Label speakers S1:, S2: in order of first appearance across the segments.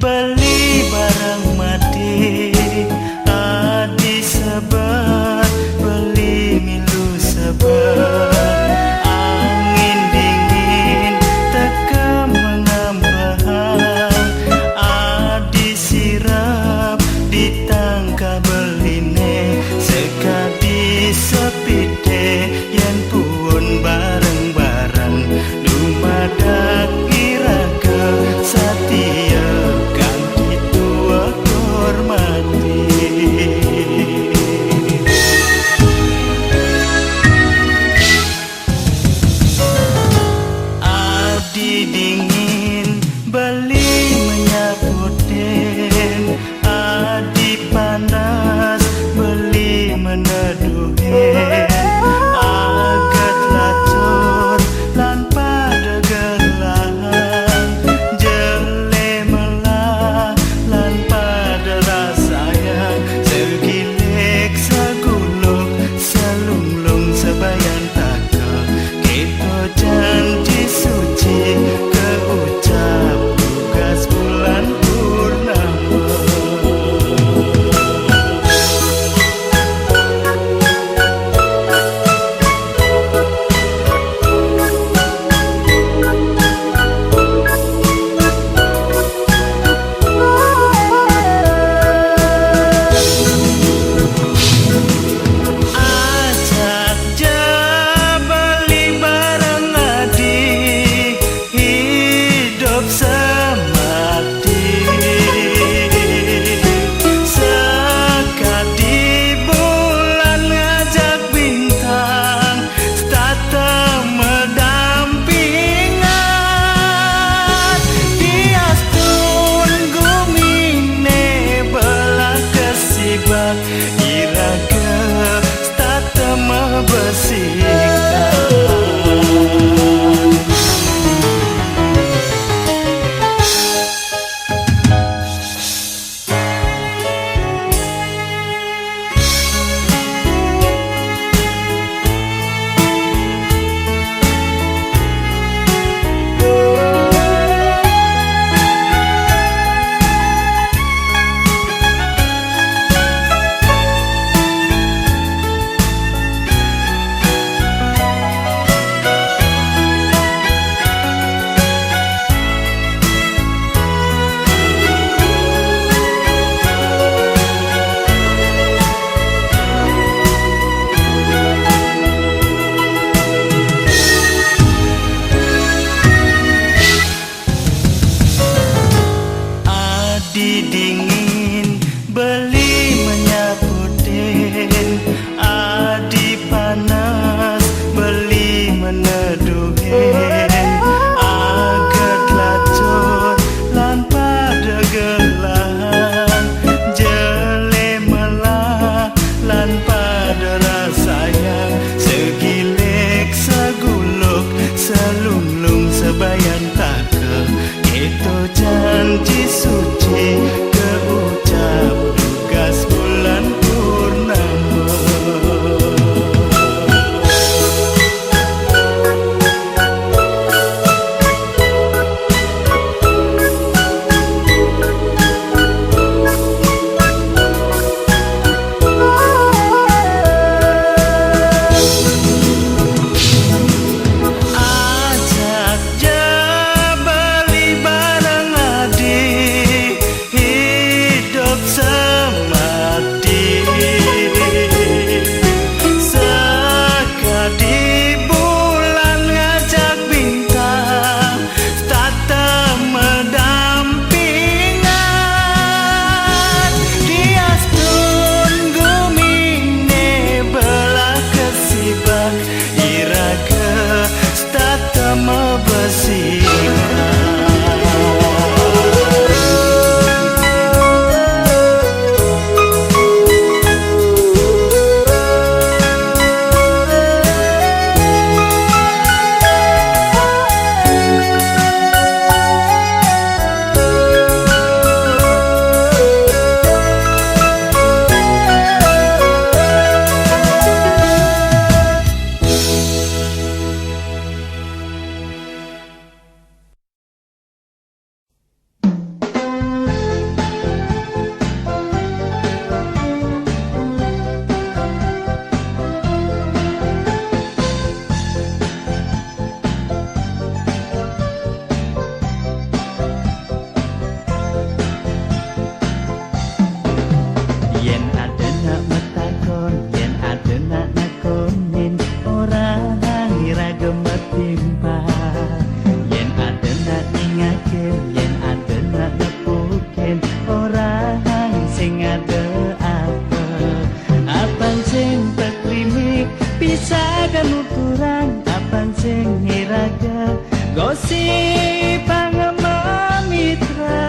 S1: beli barang mati adi sebat beli milu sebat angin dingin teka mengambang adi sirap ditangka beline sekadi sepite yang pun bareng-bareng lumadak iraga satia kan ditua hormati adi dingin beli menyaputin adi panas beli meneduhin agat lacur lan pada gelang jele melah lan pada rasayang segilek saguluk selunglung sebayan taka kita janji suci keucap tugas bulan purnama iraga stata bersihkan dingin beli menyaputin adi panas beli meneduhin agat lacur lan pada gelang jele melah lan pada rasayang segilek saguluk selunglung sebayan taka itu janji suci keucap duga orang sing ada apa sing teklimik pisakan ukuran apa sing hiraga gosip pangama mitra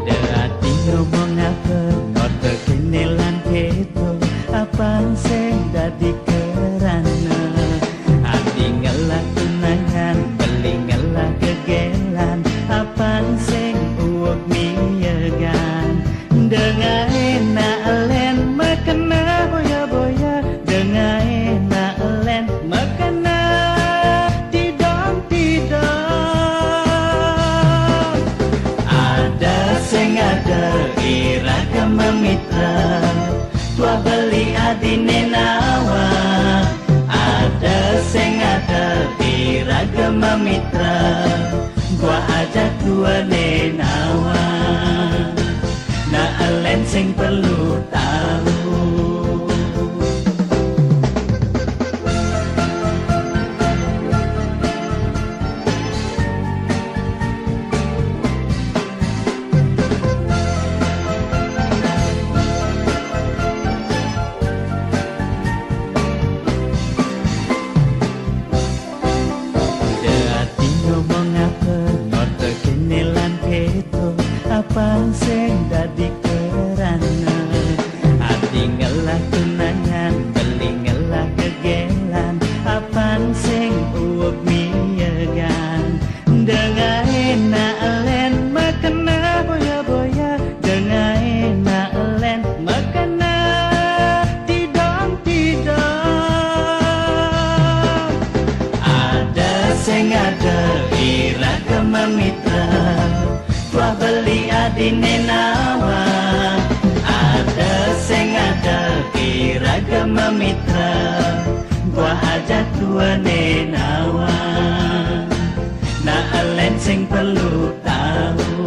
S1: deati ngomong apa note kenelan keto apa sing dadi kerana hati ngelah tunangan beli ngelah kegelan apa sing uog miyagan dengan enak len makena boya-boya dengan enak len makena tidong-tidong ada sing ada iragama mitra tua beli adine nawa ada sing ada iragama mitra gua ajak dua nenawa na alen sing perlu tahu deati ngomong apa note kenelan keto apa sing dadi kerana hati ngelah tunangan beli ngelah kegelan apa sing uog miyagan dengan enak len makena boya-boya dengan enak len makena tidong-tidong ada sing ada iragama mitra tua beli adine nawa ada sing ada iragama mitra gua ajak dua nenawa na alen sing perlu tahu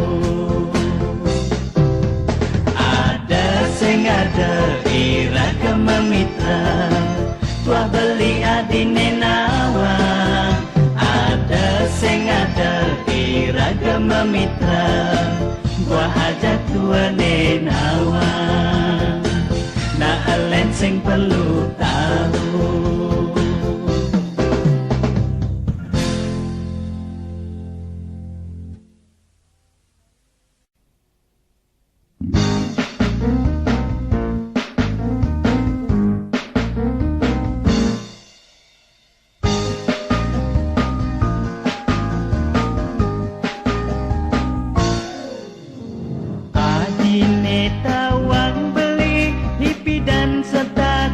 S1: ada sing ada iragama mitra tua beli adine nawa ada sing ada iragama mitra gua ajak dua nenawa na alen sing perlu tahu adine tawang beli hipi dan serta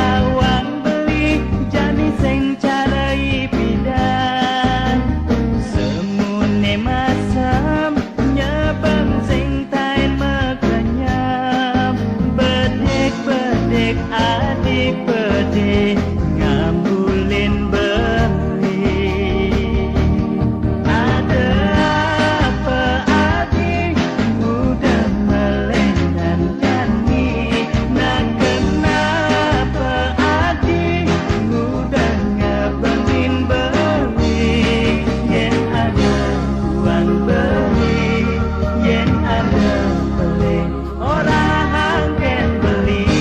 S1: lawang beli jani sing carai pidan semune masam nyebang sing tain makanyam bedek adik bedek ngambulin beri ada apa adik udah melenggan jani nak kenapa adik udah ngabangin beri yen ada uang beri yen ada beli orang angin beli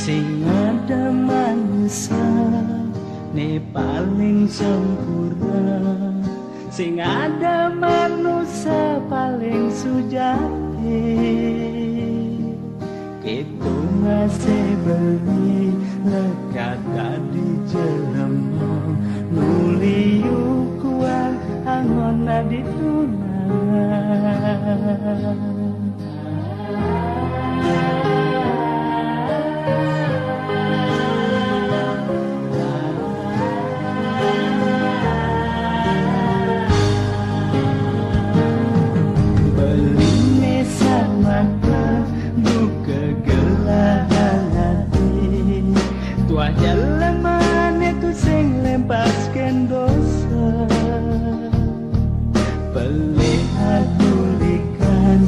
S1: sing ada manusia ne paling sempurna sing ada manusia paling sujati itu masih beli lekat di jelema nuli ukuan angon di tunangan jalaman itu sing lempaskan dosa pelih tulikan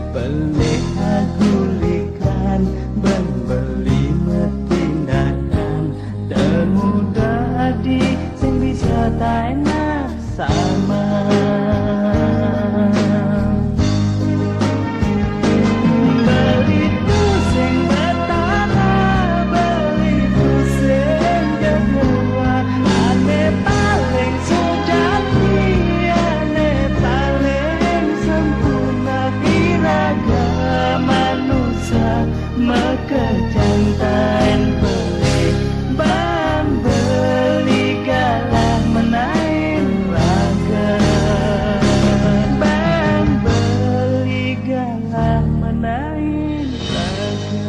S1: Pelih gulikan membeli metindakan temuda di sing bisa taenak sama beli pusing betana beli pusing kedua ane paling sejati ane paling sempurna iraga manusia mekejantan beli bang beli kalah menaik raga bang beli kalah menaik raga.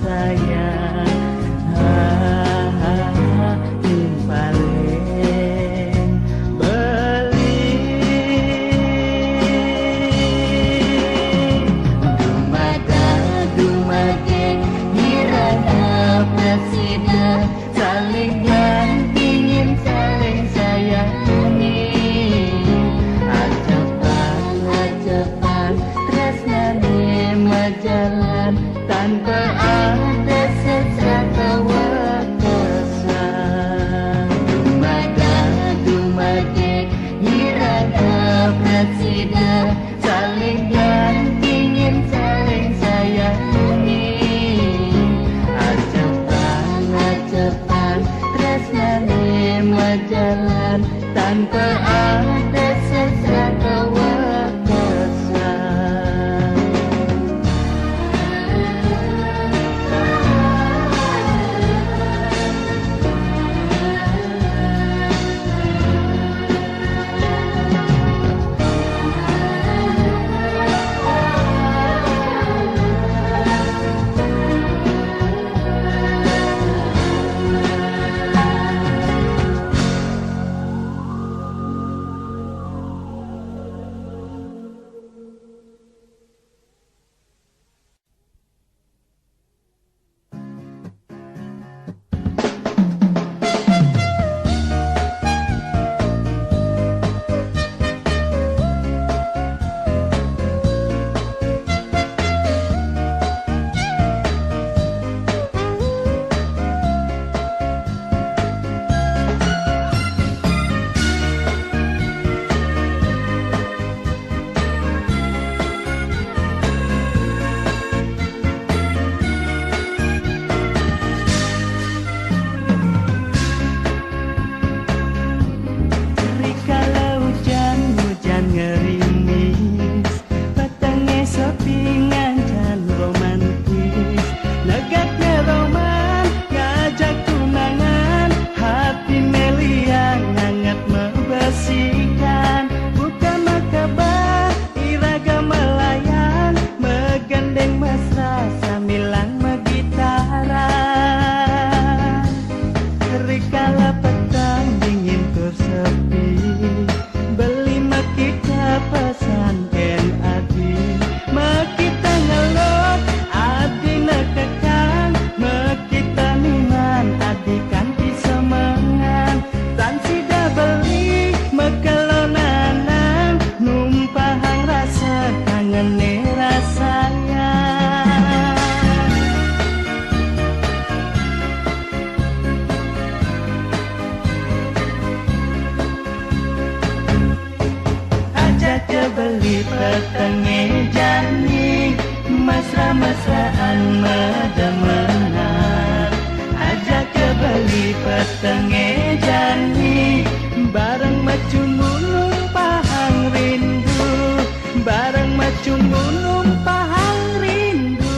S1: Sayang, timpale jalan tanpa ada sesaka wakasan. Petenge jani mesra-mesraan medemenan, ajak ke beli petenge jani bareng macungunung pahang rindu, bareng macungunung pahang rindu.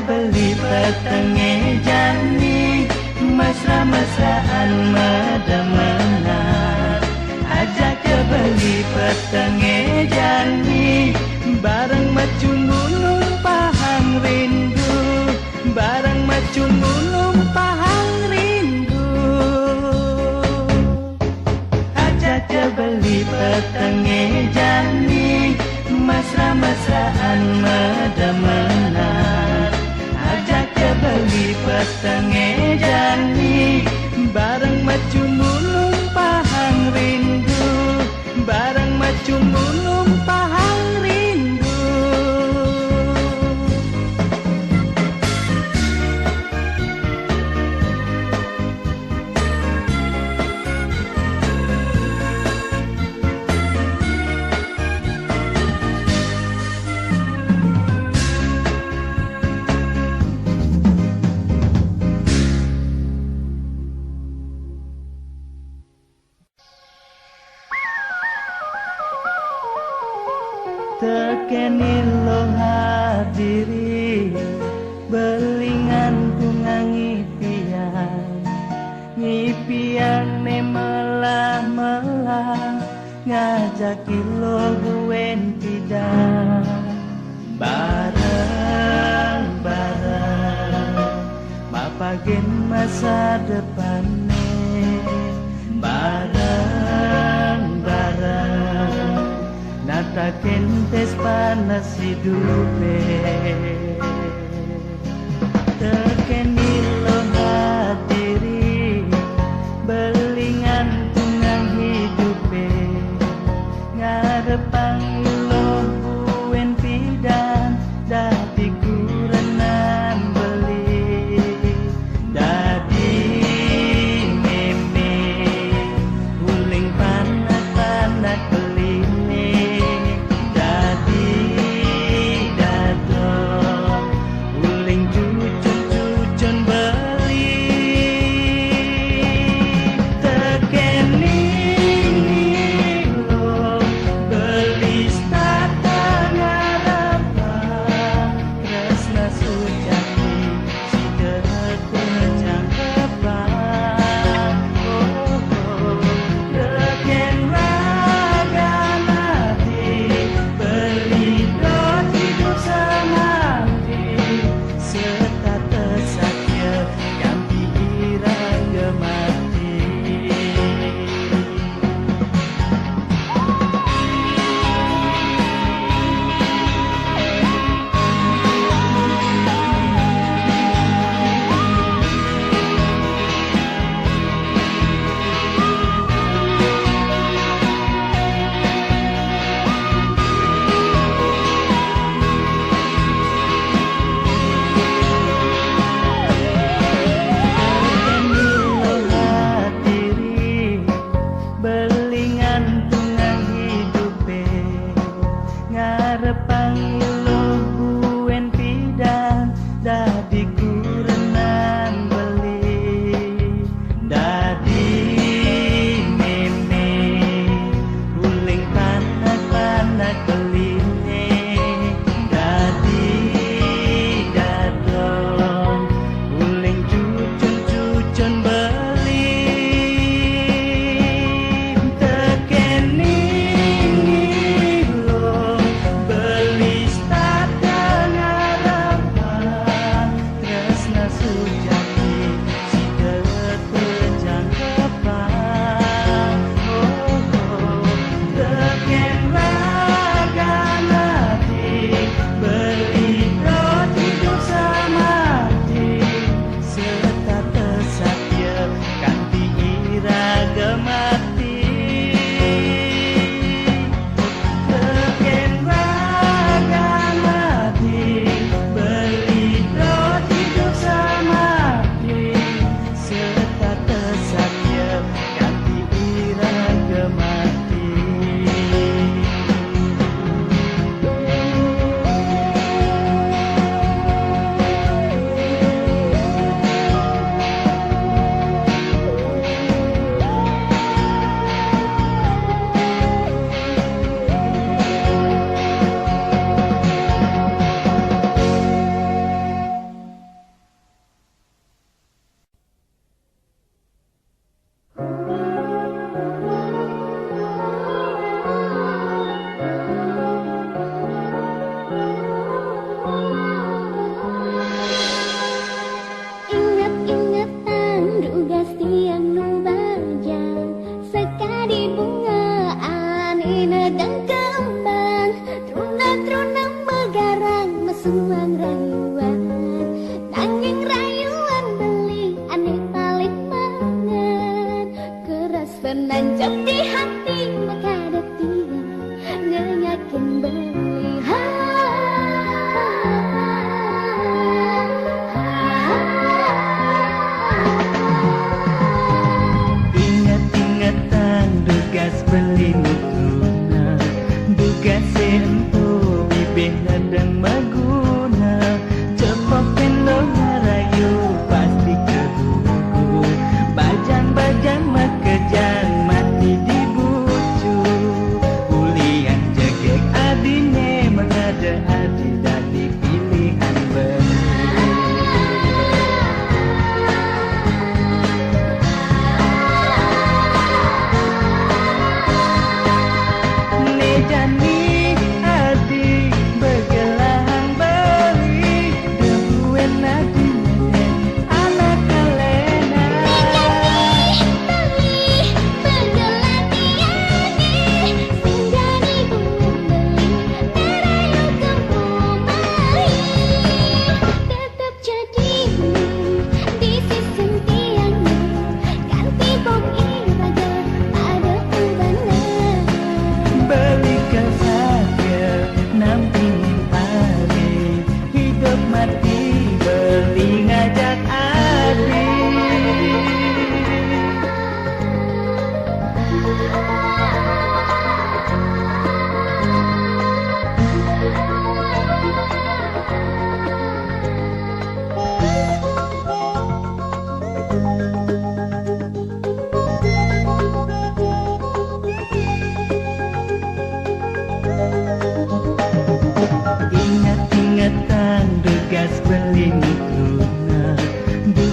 S1: Beli petenge jani mesra-mesraan medemenan, ajak ke beli petenge jani bareng macungunung pahang rindu, bareng macungunung pahang rindu. Ajak ke beli petenge jani mesra-mesraan medemenan, beli petenge jani bareng macungunung pahang rindu, bareng macungunung pahang rindu. Tekeni lo hadiri belingan piang ne melah ngajak ilo buen tidak bareng-bareng mapagen masa depannya bareng-bareng nataken tes panas hidupe teken ilo hadiri belingan tungang hidupe ngarepang ilo buen pidan dadi kurenan beli dadi meme uling panak-panak beline dadi dado uling cucun-cucun beli tekeni lo beli stata ngarapang tresna sujati si terkejang kepang teken raga mati beli dot hidup semati serta tersakya yang diiraga mati. Belingan tungang hidupe ngarepang ilo buen pidan dadi kurenan beli dadi meme uling panak-panak beline dadi dadong uling cucun-cucun beli Sama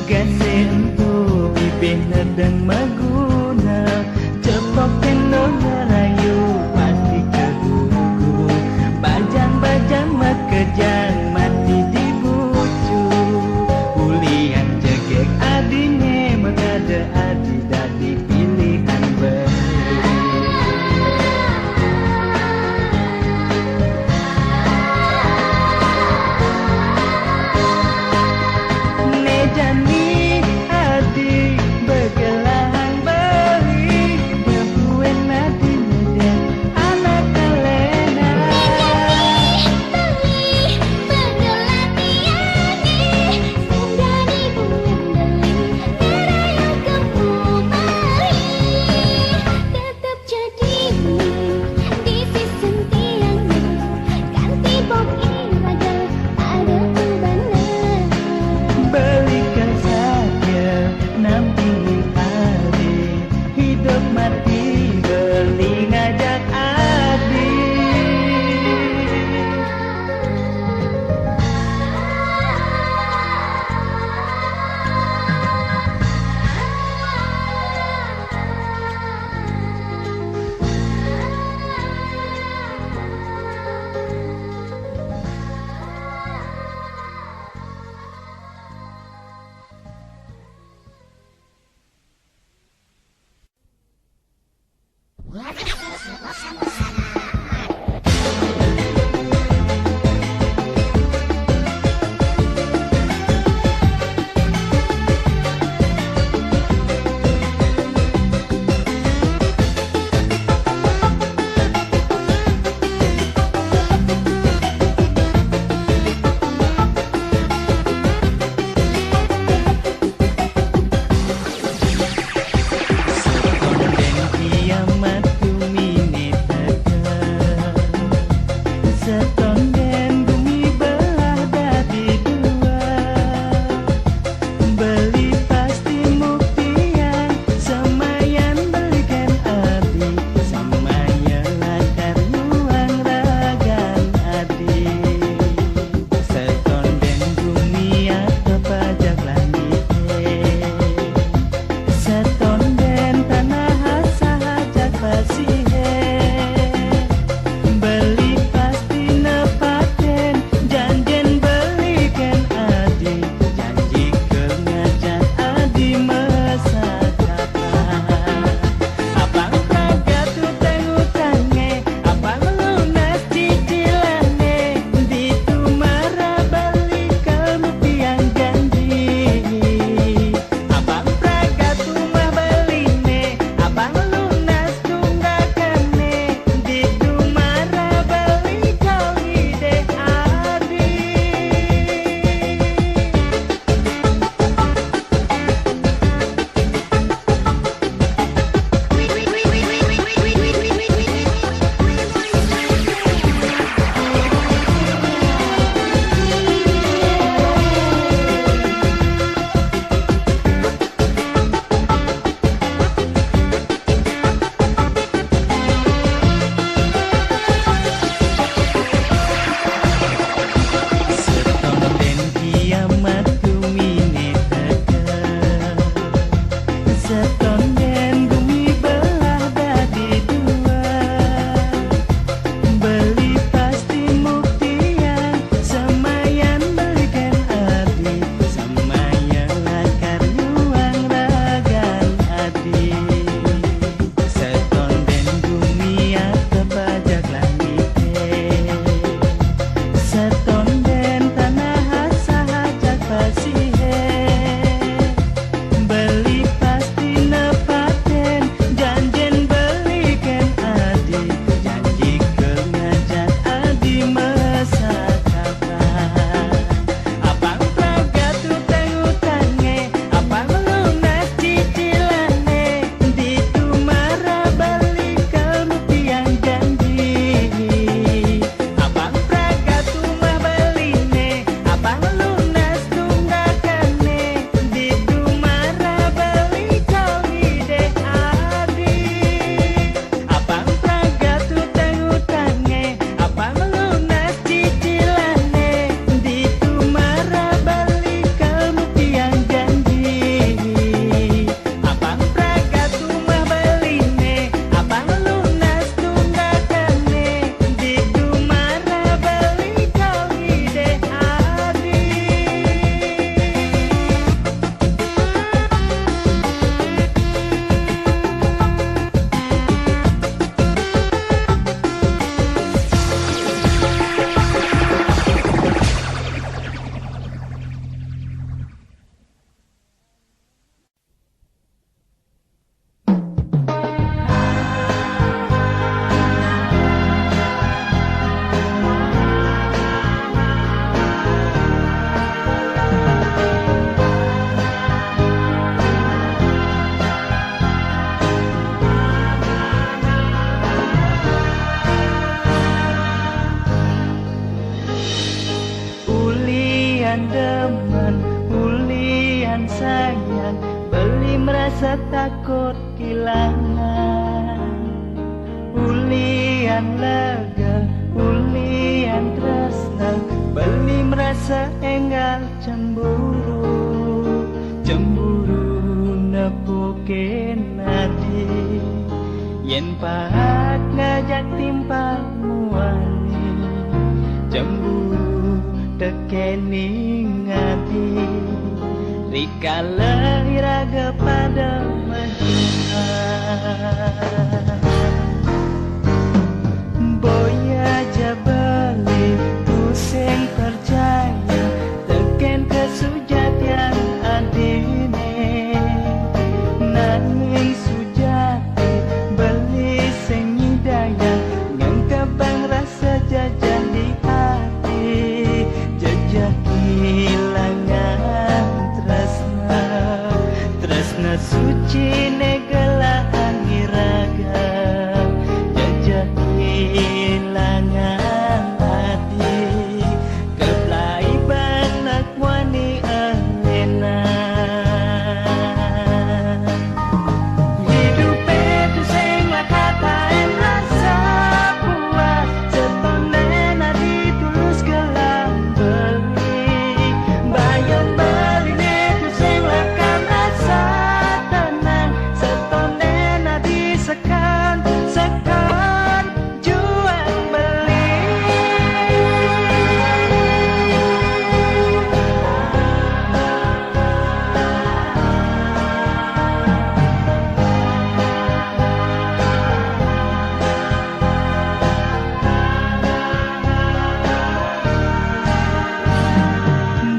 S1: Gase untuk bibih nedeng maguna, cepok kendo ngerayu pasti kegugu. Bajang-bajang makejang mati dibucu. Ulian cegek adine mengada adi dadi pilihan beli. Nejani adi begelang beli, debuen nadi neden anak kalena.
S2: Beli begelatiani sendani bulan beli terayu kembali tetap jadi di sisi tiangnya ganti bok iraga ada ubana.
S1: Belikan saja nampingi adi, hidup mati beli ngajak adi. rasa takut kehilangan. Ulian lega, ulian tresna, beli merasa enggal cemburu. Cemburu nepukin nadi, yen pahat ngajak timpal muani. Cemburu tekeni ngati, rikala iraga pada menjual. Boya jabali pusing percaya, teken kesujatian adine. Nanging sujati beli sengi daya, ngangkabang rasa jajah di hati. Jajah kehilangan tresna, tresna suci negelahan iraga. Jajah kehilangan hati, keplai banak wani elena. Hidup itu sing lakatain rasa puas, setonen adi tulus gelang beli. Bayang beline itu sing lakam rasa tenang, setonen adi sekan jual beli.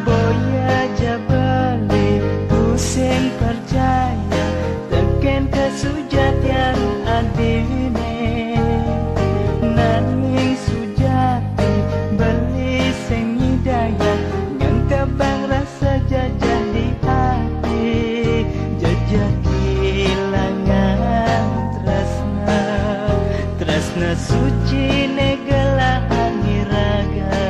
S1: Boya jabali pusing percaya, teken kesujatian adine. Nanging sujati beli sengi daya, ngangkabang rasa jajah di hati. Jajah kehilangan tresna, tresna suci negelahan iraga.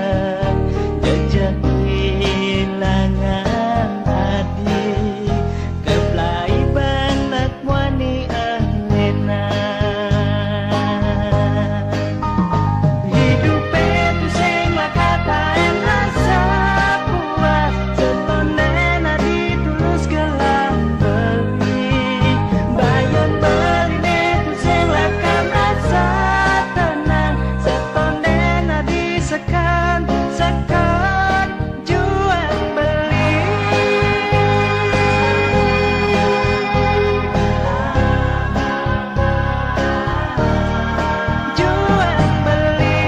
S1: Jajah kehilangan hati, keplai banak wani elena. Hidup itu sing lakatain rasa puas, setonen adi tulus gelang beli. Bayang beline itu sing lakam rasa tenang, setonen adi sekan jual beli. Jual beli.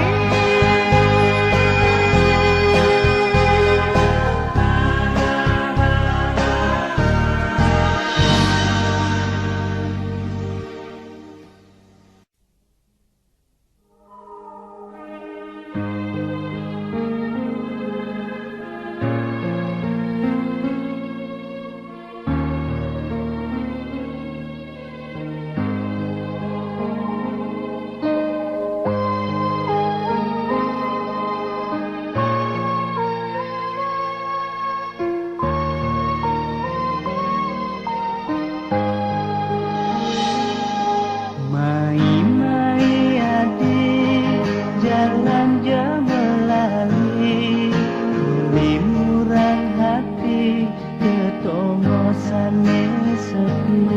S1: Mai-mai adi jalan jemelali, beli murah hati ketongosane sepi.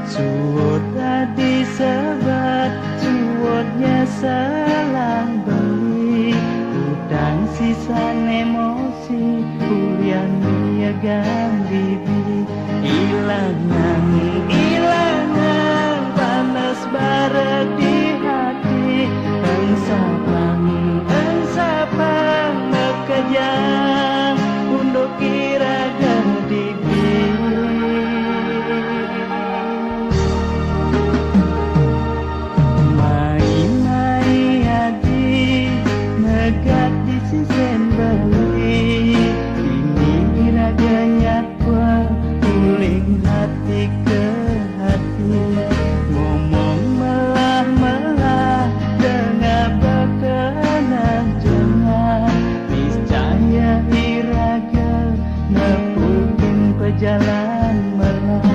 S1: Suwut tadi sebat, suwutnya selang beli. Utang sisan emosi, kuliah niagang bibi. Ilangan, ilangan panas bara di hati. Engsapang nekejang untuk iraga dibi. Mai-mai adi negat di sisen beli. Ini iraganya kuat, uling hati ke hati. Ngomong melah-melah, dengar berkenan jengah. Niscaya iraga nepukin pejalan melah.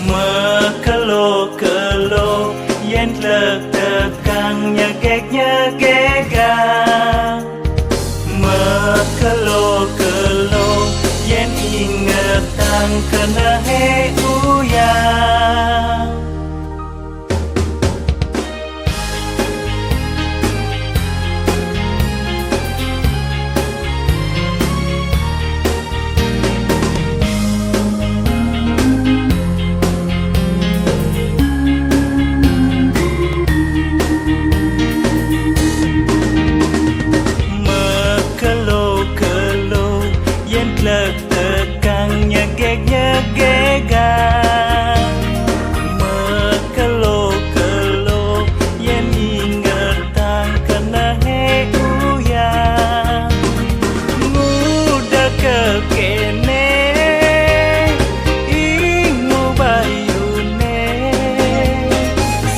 S1: Mekelo-kelo yen tlek-tekang nyegek-nyegegang. Mekelo-kelo yen ingetang kenehe uyang. Tekang nyegek-nyegegang. Mekelo-kelo yen ingetang kenehe uyang. Nguda kekene ingu bayune,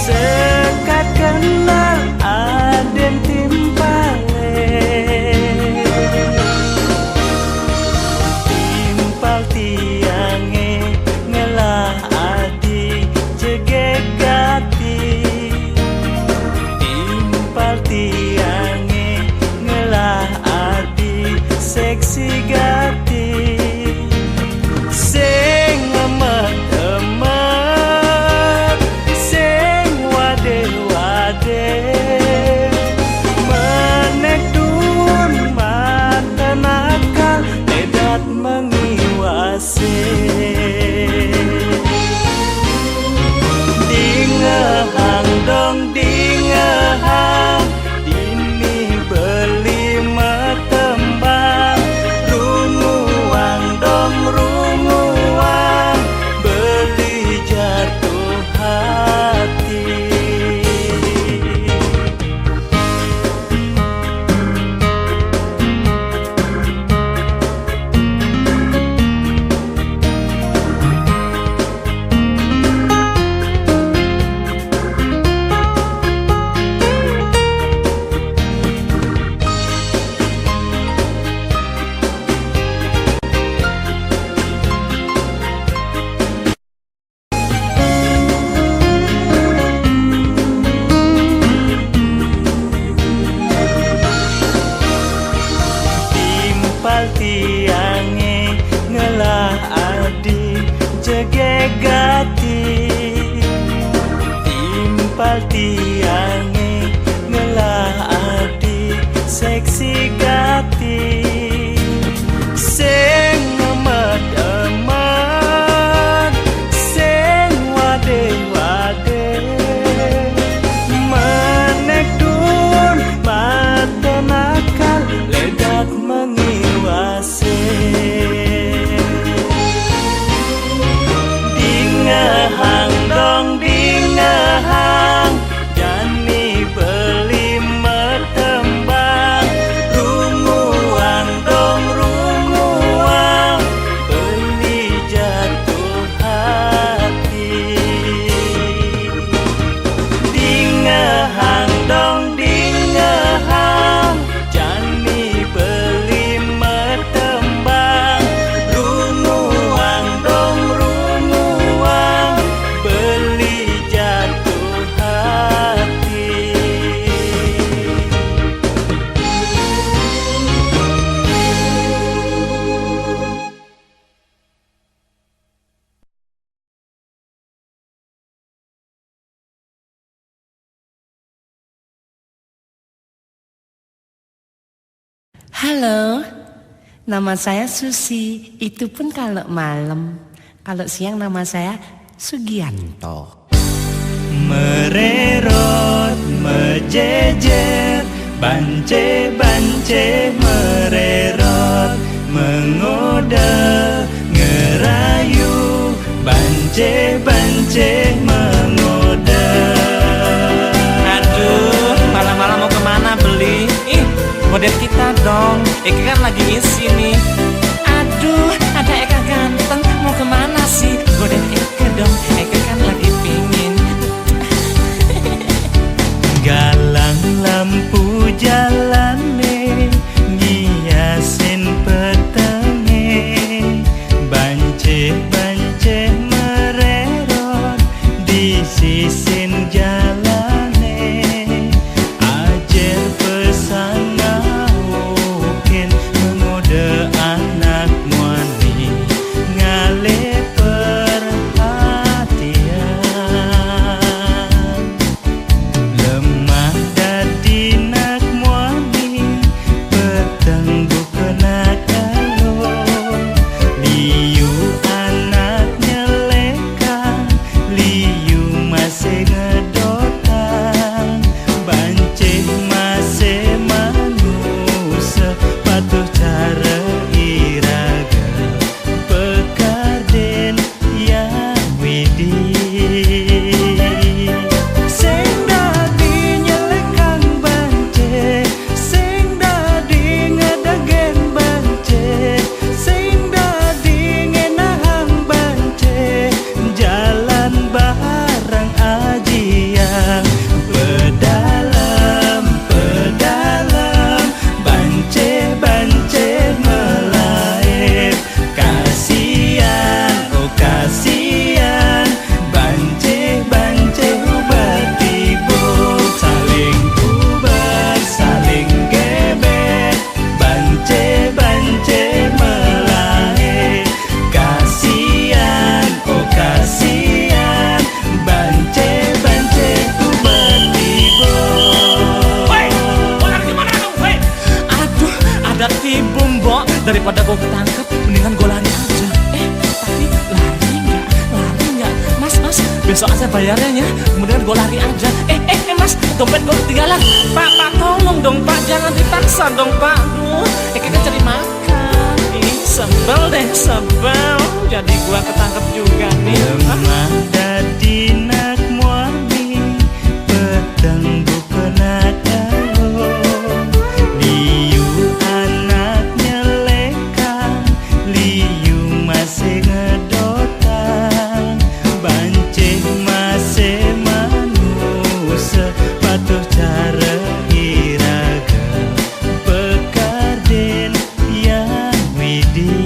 S1: sekat kenal aden timpale. Tiange ngelah adi jegegati. Timpal tiange ngelah adi seksi gati. Sing emet-emet, sing wade-wade, menek dun mata nakal edat mengiwase. Dingehang dong dingehang, dini beli metembang. Runguang dong runguang, beli jatuh hati. Tiange ngelah adi jegegati. Timpal tiange ngelah adi seksi gati. Sing emet-emet, sing wade-wade, menek dun mata nakal ledak mengiwase. Dingehang dong dingehang, jani beli metembang. Runguang dong runguang, beli jatuh hati. Dingehang dong dingehang, jani beli metembang. Runguang dong runguang, beli jatuh hati.
S3: Halo, nama saya Susi. Itu pun kalau malam. Kalau siang nama saya Sugianto.
S1: Mererot mejejer, bance-bance mererot, mengoda ngerayu, bance-bance mengoda.
S4: Aduh, malam-malam mau kemana beli? Model kita dong, Eka kan lagi ngisi nih. Aduh, ada Eka ganteng, mau kemana sih? Model Eka dong, Eka kan lagi pingin.
S1: Galang lampu jalane, ngiasin petenge, bance-bance mererot.
S4: besok aja bayarnya ya. Kemudian gue lari aja. Mas, dompet gue ketinggalan. Pak, tolong dong Pak, jangan dipaksa dong Pak. Duh, kan cari makan. Sebel deh, sebel. Jadi gue ketangkep juga nih.
S1: Lemah dadi nak muami peteng bukena dawo liu anaknya leka liu masih ngedotan bancing masih manusia patuh cara iraga pekarden yang widih.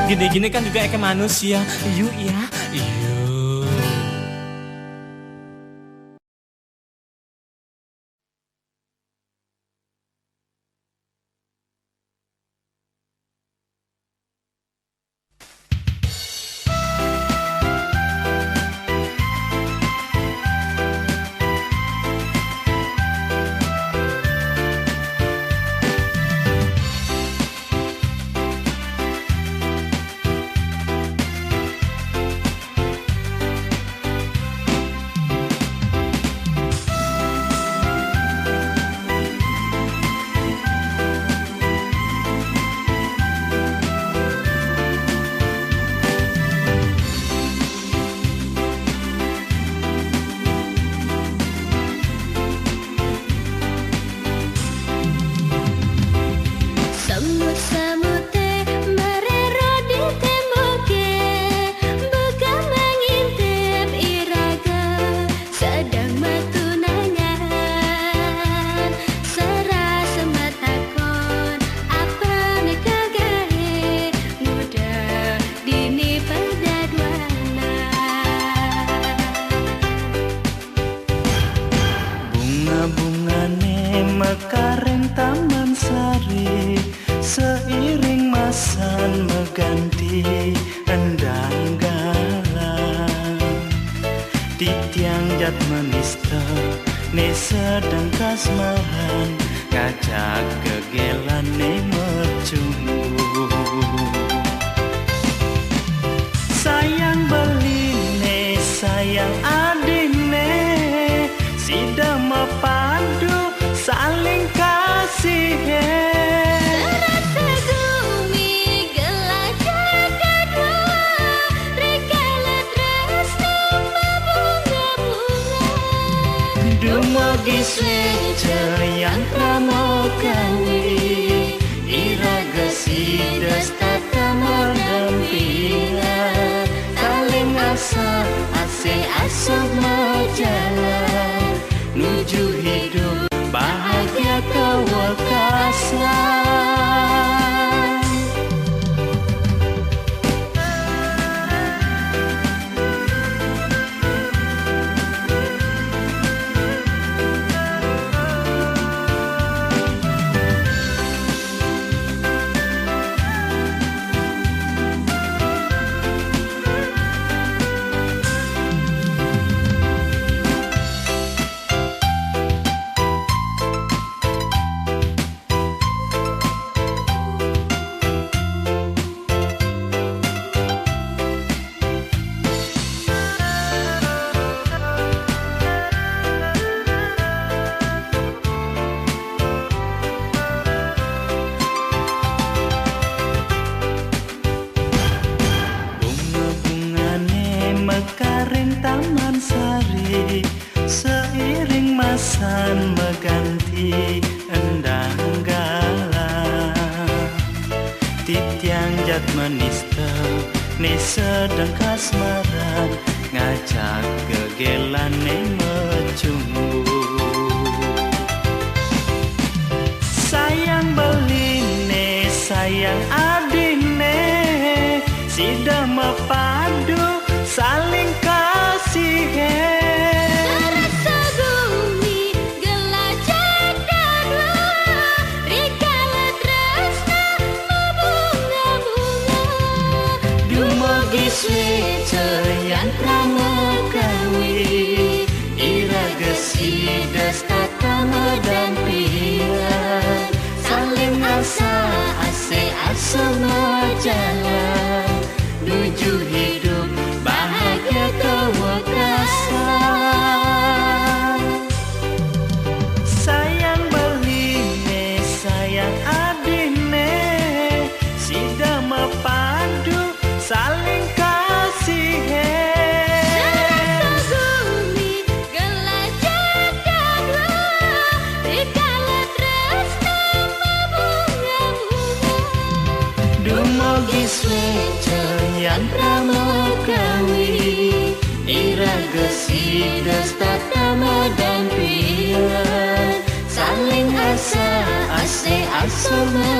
S4: Gini-gini kan juga kayak manusia. Yuk ya, yuk.
S1: Mekaren taman sari seiring masan mengganti endang galang di tiang jat menista ne sedang kasmaran ngajak kegelan ne mercumbu sayang beline sayang adine sida mepadu saling kasih
S2: Terasa gumi gelajah kedua Regala tresno bunga-bunga
S1: Dumugi swece yang pramogawi Iraga sidas tata mendampingan Saling asa asih asuh majalan Nuju hidup bahagia kewekasan Jat menista ne sedang kasmaran ngajak kegelan ne mecumbu. Sayang beline sayang adine sida mepadu saling kasih.
S2: Rasa bumi gelajah dada rikala tresna membunga-bunga.
S1: Dumugi swece yang pramekawi iraga sidas tatama dan pilihan saling asa ase asma jalan menuju hidup bahagia kewekasan. Sayang beline sayang adine sida mepadu saling kasih.
S2: Rasa bumi gelajah dada rikala tresna membunga-bunga.
S1: Dumugi swece yang pramekawi iraga sidas tatama dan pilihan saling asa ase asma